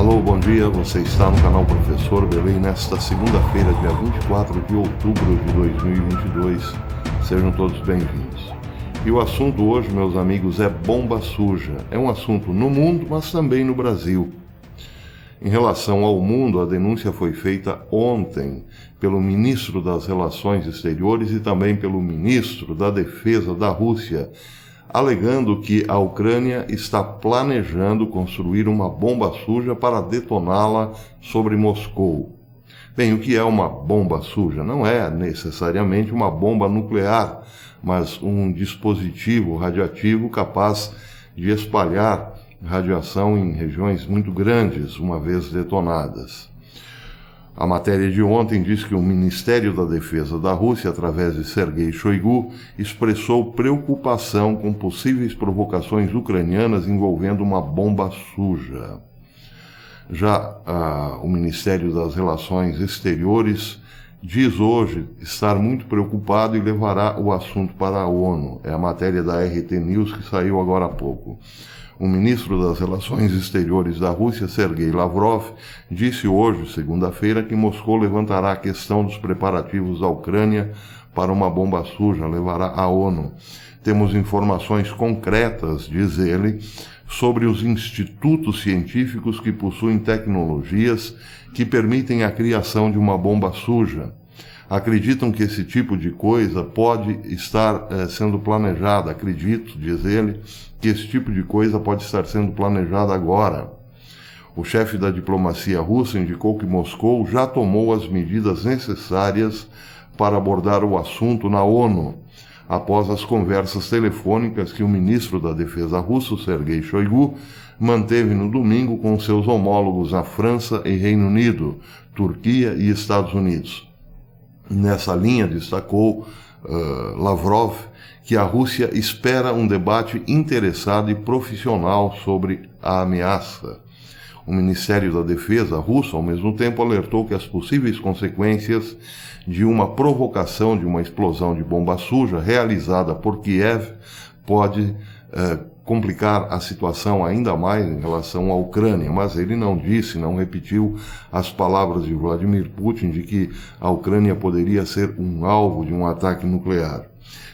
Alô, bom dia, você está no canal Professor Belém nesta segunda-feira, dia 24 de outubro de 2022. Sejam todos bem-vindos. E o assunto hoje, meus amigos, é bomba suja. É um assunto no mundo, mas também no Brasil. Em relação ao mundo, a denúncia foi feita ontem pelo ministro das Relações Exteriores e também pelo ministro da Defesa da Rússia, alegando que a Ucrânia está planejando construir uma bomba suja para detoná-la sobre Moscou. Bem, o que é uma bomba suja? Não é necessariamente uma bomba nuclear, mas um dispositivo radioativo capaz de espalhar radiação em regiões muito grandes, uma vez detonadas. A matéria de ontem diz que o Ministério da Defesa da Rússia, através de Sergei Shoigu, expressou preocupação com possíveis provocações ucranianas envolvendo uma bomba suja. Já o Ministério das Relações Exteriores diz hoje estar muito preocupado e levará o assunto para a ONU. É a matéria da RT News que saiu agora há pouco. O ministro das Relações Exteriores da Rússia, Sergei Lavrov, disse hoje, segunda-feira, que Moscou levantará a questão dos preparativos da Ucrânia para uma bomba suja, levará à ONU. Temos informações concretas, diz ele, sobre os institutos científicos que possuem tecnologias que permitem a criação de uma bomba suja. Acreditam que esse tipo de coisa pode estar sendo planejada. Acredito, diz ele, que esse tipo de coisa pode estar sendo planejada agora. O chefe da diplomacia russa indicou que Moscou já tomou as medidas necessárias para abordar o assunto na ONU, após as conversas telefônicas que o ministro da Defesa russo, Sergei Shoigu, manteve no domingo com seus homólogos na França e Reino Unido, Turquia e Estados Unidos. Nessa linha, destacou Lavrov que a Rússia espera um debate interessado e profissional sobre a ameaça. O Ministério da Defesa russo, ao mesmo tempo, alertou que as possíveis consequências de uma provocação de uma explosão de bomba suja realizada por Kiev pode complicar a situação ainda mais em relação à Ucrânia, mas ele não disse, não repetiu as palavras de Vladimir Putin de que a Ucrânia poderia ser um alvo de um ataque nuclear.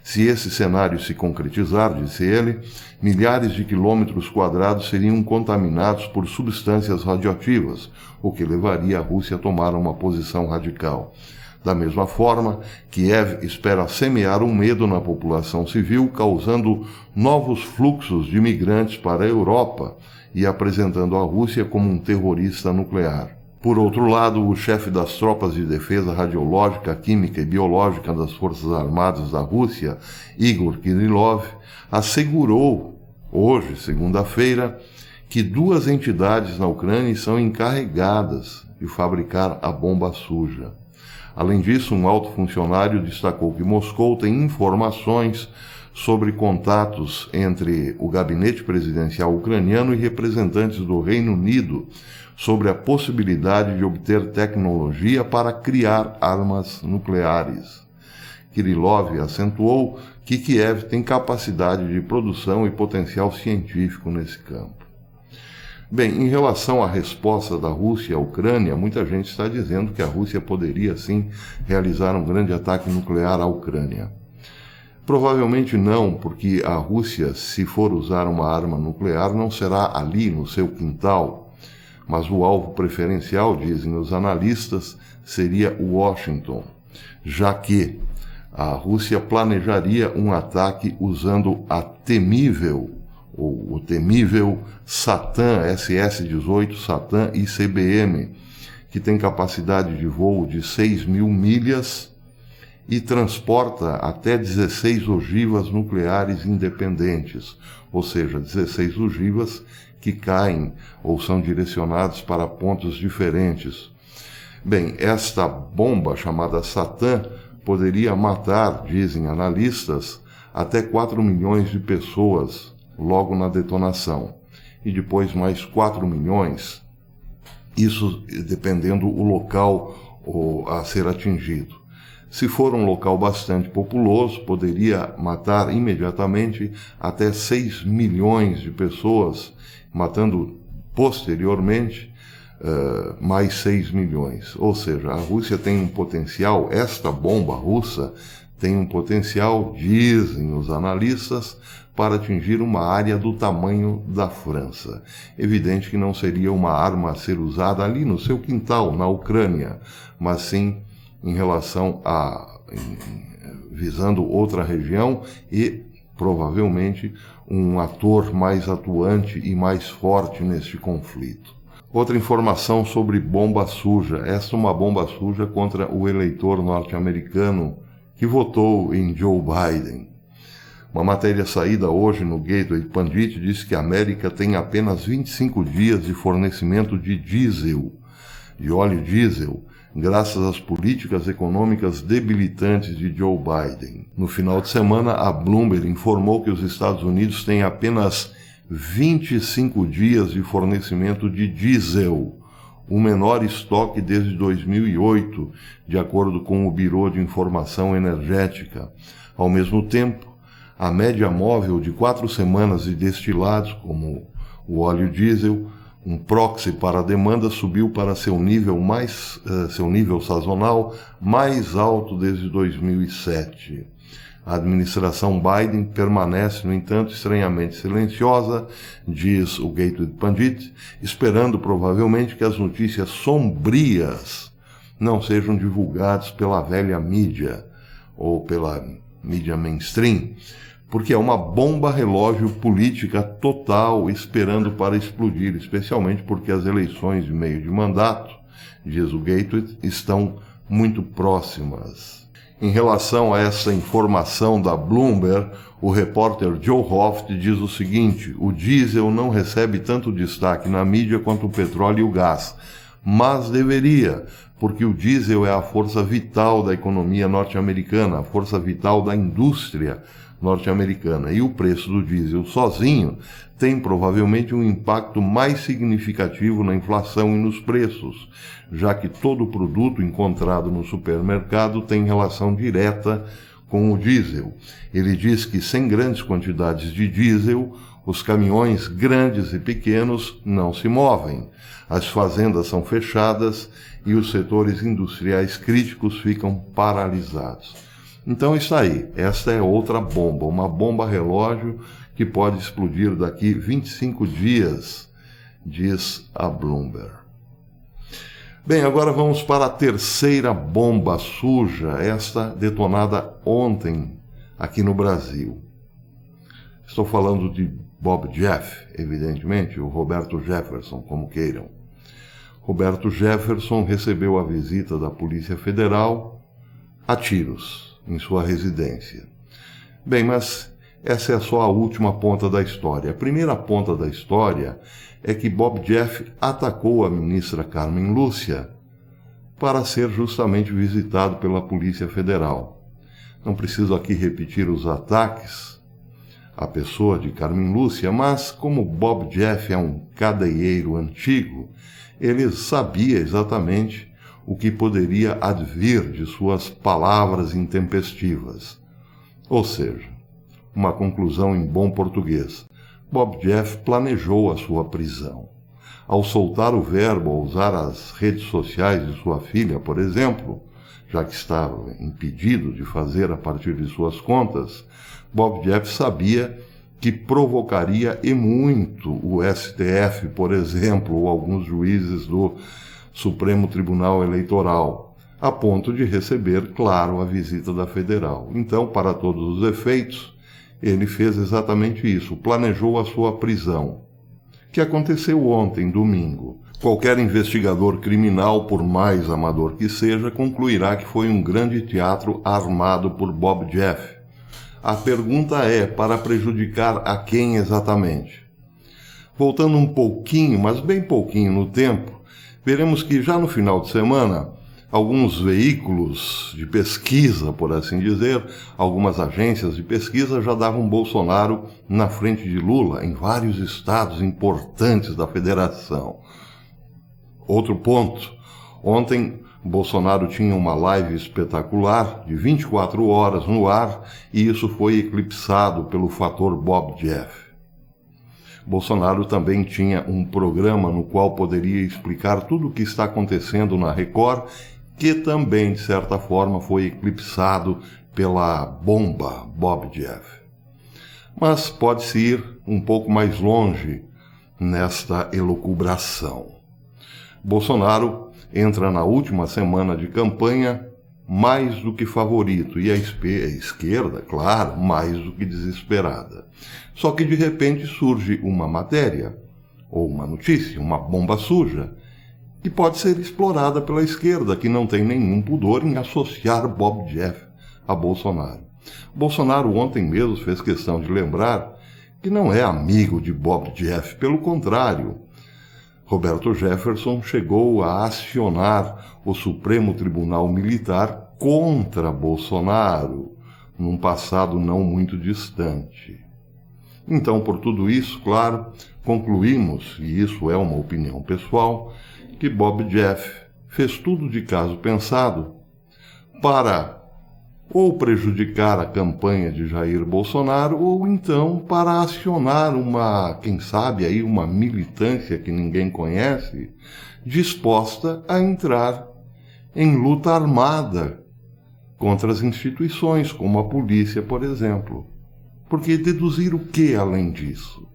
Se esse cenário se concretizar, disse ele, milhares de quilômetros quadrados seriam contaminados por substâncias radioativas, o que levaria a Rússia a tomar uma posição radical. Da mesma forma, Kiev espera semear um medo na população civil, causando novos fluxos de imigrantes para a Europa e apresentando a Rússia como um terrorista nuclear. Por outro lado, o chefe das tropas de defesa radiológica, química e biológica das Forças Armadas da Rússia, Igor Kirillov, assegurou hoje, segunda-feira, que 2 entidades na Ucrânia são encarregadas de fabricar a bomba suja. Além disso, um alto funcionário destacou que Moscou tem informações sobre contatos entre o gabinete presidencial ucraniano e representantes do Reino Unido sobre a possibilidade de obter tecnologia para criar armas nucleares. Kirillov acentuou que Kiev tem capacidade de produção e potencial científico nesse campo. Bem, em relação à resposta da Rússia à Ucrânia, muita gente está dizendo que a Rússia poderia, sim, realizar um grande ataque nuclear à Ucrânia. Provavelmente não, porque a Rússia, se for usar uma arma nuclear, não será ali, no seu quintal. Mas o alvo preferencial, dizem os analistas, seria Washington, já que a Rússia planejaria um ataque usando o temível Satan SS-18 Satan ICBM, que tem capacidade de voo de 6.000 milhas e transporta até 16 ogivas nucleares independentes, ou seja, 16 ogivas que caem ou são direcionadas para pontos diferentes. Bem, esta bomba chamada Satan poderia matar, dizem analistas, até 4 milhões de pessoas logo na detonação, e depois mais 4 milhões, isso dependendo do local a ser atingido. Se for um local bastante populoso, poderia matar imediatamente até 6 milhões de pessoas, matando posteriormente mais 6 milhões. Ou seja, a Rússia tem um potencial, esta bomba russa tem um potencial, dizem os analistas, para atingir uma área do tamanho da França. Evidente que não seria uma arma a ser usada ali no seu quintal, na Ucrânia, mas sim em relação visando outra região e, provavelmente, um ator mais atuante e mais forte neste conflito. Outra informação sobre bomba suja. Esta é uma bomba suja contra o eleitor norte-americano que votou em Joe Biden. Uma matéria saída hoje no Gateway Pundit diz que a América tem apenas 25 dias de fornecimento de diesel, de óleo diesel, graças às políticas econômicas debilitantes de Joe Biden. No final de semana, a Bloomberg informou que os Estados Unidos têm apenas 25 dias de fornecimento de diesel, o menor estoque desde 2008, de acordo com o Bureau de Informação Energética. Ao mesmo tempo, a média móvel de 4 semanas de destilados, como o óleo diesel, um proxy para a demanda, subiu para seu nível sazonal mais alto desde 2007. A administração Biden permanece, no entanto, estranhamente silenciosa, diz o Gateway Pundit, esperando provavelmente que as notícias sombrias não sejam divulgadas pela velha mídia ou pela mídia mainstream, porque é uma bomba relógio política total esperando para explodir, especialmente porque as eleições de meio de mandato, diz o Gateway, estão muito próximas. Em relação a essa informação da Bloomberg, o repórter Joe Hoft diz o seguinte: o diesel não recebe tanto destaque na mídia quanto o petróleo e o gás, mas deveria, porque o diesel é a força vital da economia norte-americana, a força vital da indústria norte-americana, e o preço do diesel sozinho tem provavelmente um impacto mais significativo na inflação e nos preços, já que todo produto encontrado no supermercado tem relação direta com o diesel. Ele diz que sem grandes quantidades de diesel, os caminhões grandes e pequenos não se movem, as fazendas são fechadas e os setores industriais críticos ficam paralisados. Então está aí, esta é outra bomba, uma bomba relógio que pode explodir daqui 25 dias, diz a Bloomberg. Bem, agora vamos para a terceira bomba suja, esta detonada ontem aqui no Brasil. Estou falando de Bob Jeff, evidentemente, o Roberto Jefferson, como queiram. Roberto Jefferson recebeu a visita da Polícia Federal a tiros em sua residência. Bem, mas essa é só a última ponta da história. A primeira ponta da história é que Bob Jeff atacou a ministra Carmen Lúcia para ser justamente visitado pela Polícia Federal. Não preciso aqui repetir os ataques à pessoa de Carmen Lúcia, mas como Bob Jeff é um cadeieiro antigo, ele sabia exatamente o que poderia advir de suas palavras intempestivas. Ou seja, uma conclusão em bom português. Bob Jeff planejou a sua prisão. Ao soltar o verbo, ao usar as redes sociais de sua filha, por exemplo, já que estava impedido de fazer a partir de suas contas, Bob Jeff sabia que provocaria e muito o STF, por exemplo, ou alguns juízes do Supremo Tribunal Eleitoral, a ponto de receber, claro, a visita da Federal. Então, para todos os efeitos, ele fez exatamente isso, planejou a sua prisão, que aconteceu ontem, domingo. Qualquer investigador criminal, por mais amador que seja, concluirá que foi um grande teatro armado por Bob Jeff. A pergunta é, para prejudicar a quem exatamente? Voltando um pouquinho, mas bem pouquinho no tempo, veremos que já no final de semana, alguns veículos de pesquisa, por assim dizer, algumas agências de pesquisa já davam Bolsonaro na frente de Lula em vários estados importantes da federação. Outro ponto, ontem Bolsonaro tinha uma live espetacular de 24 horas no ar e isso foi eclipsado pelo fator Bob Jeff. Bolsonaro também tinha um programa no qual poderia explicar tudo o que está acontecendo na Record, que também, de certa forma, foi eclipsado pela bomba Bob Jeff. Mas pode-se ir um pouco mais longe nesta elucubração. Bolsonaro entra na última semana de campanha mais do que favorito, e a esquerda, claro, mais do que desesperada. Só que de repente surge uma matéria, ou uma notícia, uma bomba suja, que pode ser explorada pela esquerda, que não tem nenhum pudor em associar Bob Jeff a Bolsonaro. Bolsonaro ontem mesmo fez questão de lembrar que não é amigo de Bob Jeff, pelo contrário. Roberto Jefferson chegou a acionar o Supremo Tribunal Militar contra Bolsonaro, num passado não muito distante. Então, por tudo isso, claro, concluímos, e isso é uma opinião pessoal, que Bob Jeff fez tudo de caso pensado para ou prejudicar a campanha de Jair Bolsonaro, ou então para acionar quem sabe aí, uma militância que ninguém conhece, disposta a entrar em luta armada contra as instituições, como a polícia, por exemplo. Porque deduzir o que além disso?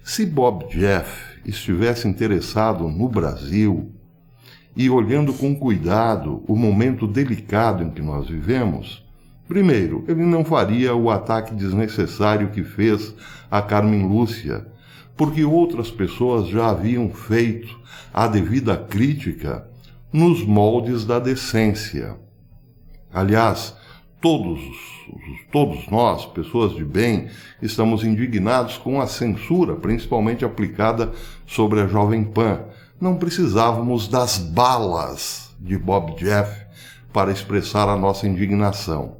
Se Bob Jeff estivesse interessado no Brasil, e olhando com cuidado o momento delicado em que nós vivemos, primeiro, ele não faria o ataque desnecessário que fez a Carmen Lúcia, porque outras pessoas já haviam feito a devida crítica nos moldes da decência. Aliás, todos nós, pessoas de bem, estamos indignados com a censura, principalmente aplicada sobre a Jovem Pan. Não precisávamos das balas de Bob Jeff para expressar a nossa indignação.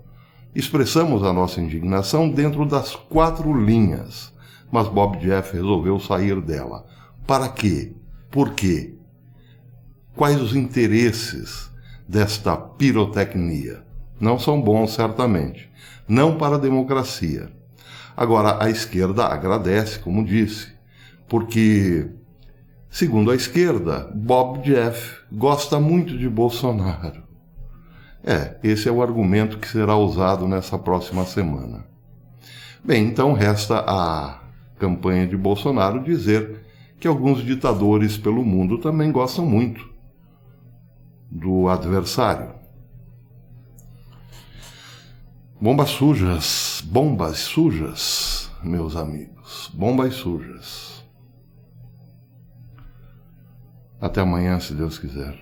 Expressamos a nossa indignação dentro das 4 linhas, mas Bob Jeff resolveu sair dela. Para quê? Por quê? Quais os interesses desta pirotecnia? Não são bons, certamente. Não para a democracia. Agora, a esquerda agradece, como disse, porque, segundo a esquerda, Bob Jeff gosta muito de Bolsonaro. Esse é o argumento que será usado nessa próxima semana. Bem, então resta à campanha de Bolsonaro dizer que alguns ditadores pelo mundo também gostam muito do adversário. Bombas sujas, meus amigos, bombas sujas. Até amanhã, se Deus quiser.